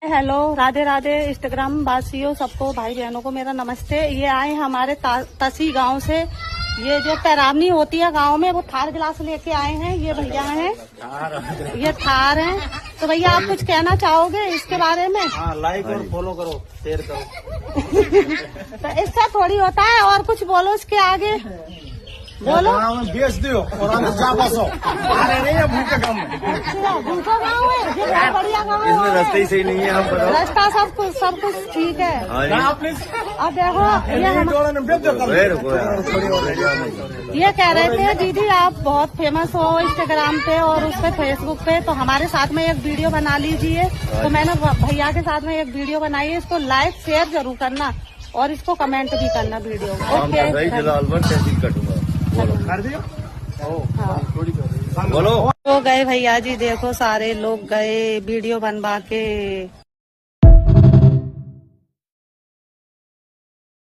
Hello, Radhe Radhe Instagram वासियों सबको, भाई बहनों को मेरा नमस्ते। ये आए हमारे तसी गांव से। ये जो पैरावनी होती है गांव में, वो थार गिलास लेके आए हैं। ये भैया हैं, ये थार हैं। तो भैया आप कुछ कहना चाहोगे इसके बारे में? हाँ, लाइक और फॉलो करो, शेयर करो। तो इससे थोड़ी होता है, और कुछ बोलो इसके आगे, बोलो। बेच दो और हम जा बसो। अरे नहीं, भूखे गाँव में। भूखा गाँव है, ये बहुत बढ़िया गाँव है। इसमें रास्ते ही सही नहीं है, हम बताओ। रास्ता सब कुछ ठीक है। अब देखो, ये कह रहे थे दीदी आप बहुत फेमस हो इंस्टाग्राम पे और उस पे फेसबुक पे, तो हमारे साथ में एक वीडियो बना लीजिए। तो मैंने भैया के साथ में एक वीडियो बनाई है, इसको लाइक शेयर जरूर करना और इसको कमेंट भी करना वीडियो। बोलो। तो गए भैया जी, देखो सारे लोग गए वीडियो बनवा के।